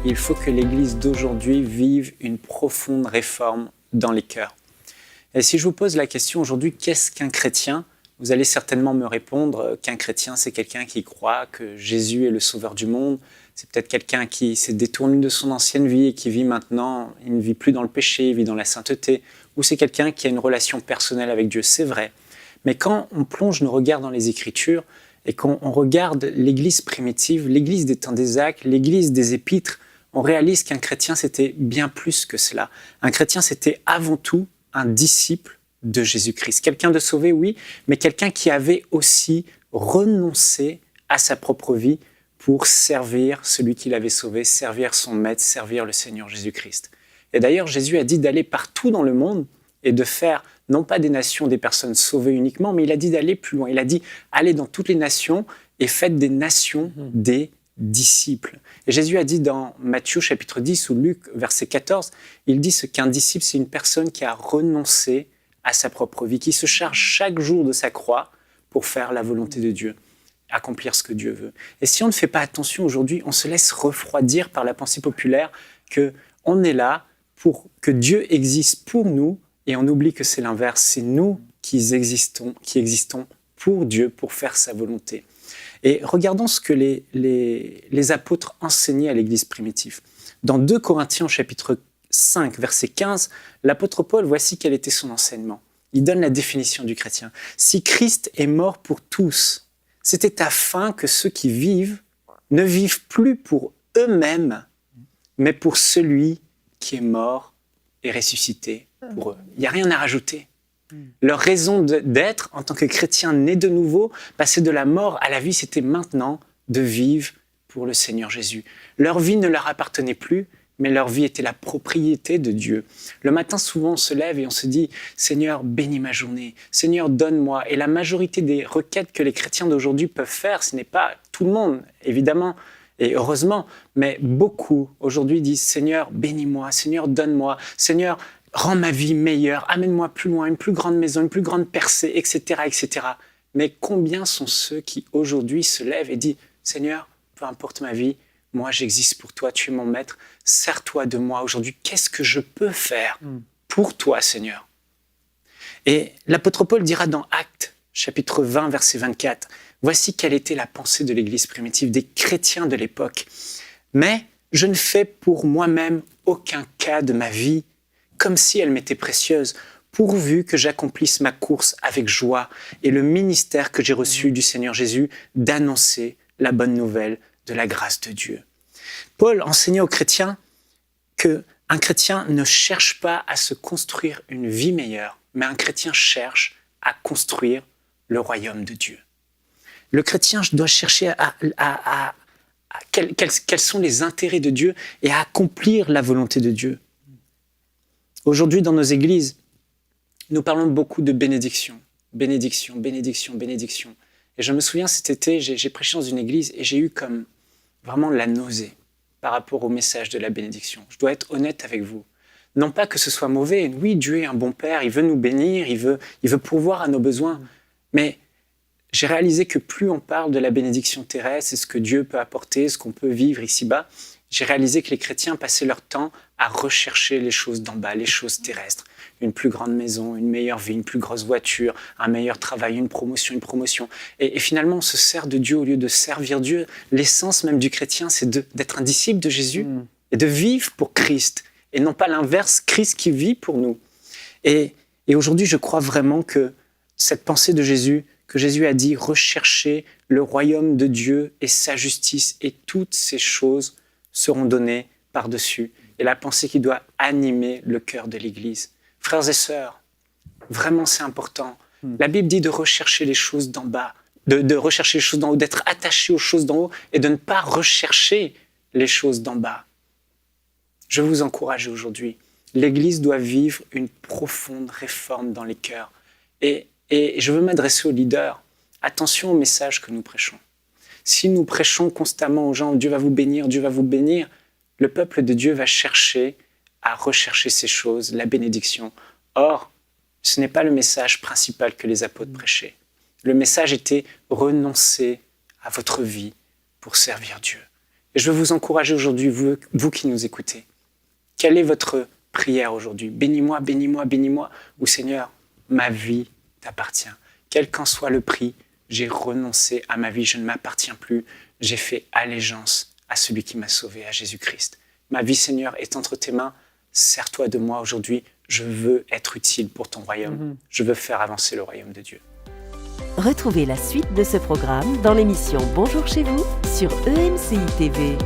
il faut que l'Église d'aujourd'hui vive une profonde réforme dans les cœurs. Et si je vous pose la question aujourd'hui, qu'est-ce qu'un chrétien ? Vous allez certainement me répondre qu'un chrétien, c'est quelqu'un qui croit que Jésus est le sauveur du monde. C'est peut-être quelqu'un qui s'est détourné de son ancienne vie et qui vit maintenant, il ne vit plus dans le péché, il vit dans la sainteté. Ou c'est quelqu'un qui a une relation personnelle avec Dieu, c'est vrai. Mais quand on plonge nos regards dans les Écritures et qu'on regarde l'Église primitive, l'Église des temps des Actes, l'Église des Épîtres, on réalise qu'un chrétien, c'était bien plus que cela. Un chrétien, c'était avant tout un disciple de Jésus-Christ. Quelqu'un de sauvé, oui, mais quelqu'un qui avait aussi renoncé à sa propre vie pour servir celui qui l'avait sauvé, servir son maître, servir le Seigneur Jésus-Christ. Et d'ailleurs, Jésus a dit d'aller partout dans le monde et de faire, non pas des nations, des personnes sauvées uniquement, mais il a dit d'aller plus loin. Il a dit, allez dans toutes les nations et faites des nations des disciples. Et Jésus a dit dans Matthieu chapitre 10 ou Luc verset 14, il dit ce qu'un disciple, c'est une personne qui a renoncé à sa propre vie, qui se charge chaque jour de sa croix pour faire la volonté de Dieu, accomplir ce que Dieu veut. Et si on ne fait pas attention aujourd'hui, on se laisse refroidir par la pensée populaire qu'on est là pour que Dieu existe pour nous et on oublie que c'est l'inverse, c'est nous qui existons pour Dieu, pour faire sa volonté. Et regardons ce que les apôtres enseignaient à l'Église primitive. Dans 2 Corinthiens chapitre 5, verset 15, l'apôtre Paul, voici quel était son enseignement. Il donne la définition du chrétien. Si Christ est mort pour tous, c'était afin que ceux qui vivent ne vivent plus pour eux-mêmes, mais pour celui qui est mort et ressuscité pour eux. Il n'y a rien à rajouter. Leur raison d'être en tant que chrétiens nés de nouveau, passer de la mort à la vie, c'était maintenant de vivre pour le Seigneur Jésus. Leur vie ne leur appartenait plus, mais leur vie était la propriété de Dieu. Le matin, souvent, on se lève et on se dit « Seigneur, bénis ma journée. Seigneur, donne-moi. » Et la majorité des requêtes que les chrétiens d'aujourd'hui peuvent faire, ce n'est pas tout le monde, évidemment, et heureusement, mais beaucoup aujourd'hui disent « Seigneur, bénis-moi. Seigneur, donne-moi. Seigneur, rends ma vie meilleure. Amène-moi plus loin, une plus grande maison, une plus grande percée, etc. etc. » Mais combien sont ceux qui aujourd'hui se lèvent et disent « Seigneur, peu importe ma vie, moi, j'existe pour toi, tu es mon maître, sers-toi de moi aujourd'hui. Qu'est-ce que je peux faire pour toi, Seigneur ?» Et l'apôtre Paul dira dans Actes, chapitre 20, verset 24, « Voici quelle était la pensée de l'Église primitive, des chrétiens de l'époque. Mais je ne fais pour moi-même aucun cas de ma vie, comme si elle m'était précieuse, pourvu que j'accomplisse ma course avec joie et le ministère que j'ai reçu du Seigneur Jésus d'annoncer la bonne nouvelle de la grâce de Dieu. » Paul enseignait aux chrétiens qu'un chrétien ne cherche pas à se construire une vie meilleure, mais un chrétien cherche à construire le royaume de Dieu. Le chrétien doit chercher quels sont les intérêts de Dieu et à accomplir la volonté de Dieu. Aujourd'hui, dans nos églises, nous parlons beaucoup de bénédiction. Bénédiction, bénédiction, bénédiction. Et je me souviens, cet été, j'ai prêché dans une église et j'ai eu comme vraiment la nausée par rapport au message de la bénédiction. Je dois être honnête avec vous. Non pas que ce soit mauvais. Oui, Dieu est un bon Père, il veut nous bénir, il veut pourvoir à nos besoins. Mais j'ai réalisé que plus on parle de la bénédiction terrestre et ce que Dieu peut apporter, ce qu'on peut vivre ici-bas, j'ai réalisé que les chrétiens passaient leur temps à rechercher les choses d'en bas, les choses terrestres. Une plus grande maison, une meilleure vie, une plus grosse voiture, un meilleur travail, une promotion. Et finalement, on se sert de Dieu au lieu de servir Dieu. L'essence même du chrétien, c'est d'être un disciple de Jésus et de vivre pour Christ. Et non pas l'inverse, Christ qui vit pour nous. Et aujourd'hui, je crois vraiment que cette pensée de Jésus, que Jésus a dit, recherchez le royaume de Dieu et sa justice, et toutes ces choses seront données par-dessus. Et la pensée qui doit animer le cœur de l'Église. Frères et sœurs, vraiment c'est important. La Bible dit de rechercher les choses d'en bas, de rechercher les choses d'en haut, d'être attaché aux choses d'en haut et de ne pas rechercher les choses d'en bas. Je vous encourage aujourd'hui. L'Église doit vivre une profonde réforme dans les cœurs. Et je veux m'adresser aux leaders. Attention au message que nous prêchons. Si nous prêchons constamment aux gens « Dieu va vous bénir, Dieu va vous bénir », le peuple de Dieu va chercher à rechercher ces choses, la bénédiction. Or, ce n'est pas le message principal que les apôtres prêchaient. Le message était « renoncer à votre vie pour servir Dieu ». Et je veux vous encourager aujourd'hui, vous qui nous écoutez. Quelle est votre prière aujourd'hui? Bénis-moi, bénis-moi, bénis-moi. Ou Seigneur, ma vie t'appartient. Quel qu'en soit le prix, j'ai renoncé à ma vie, je ne m'appartiens plus. J'ai fait allégeance à celui qui m'a sauvé, à Jésus-Christ. Ma vie, Seigneur, est entre tes mains. Sers-toi de moi aujourd'hui. Je veux être utile pour ton royaume. Je veux faire avancer le royaume de Dieu. Retrouvez la suite de ce programme dans l'émission Bonjour chez vous sur EMCI TV.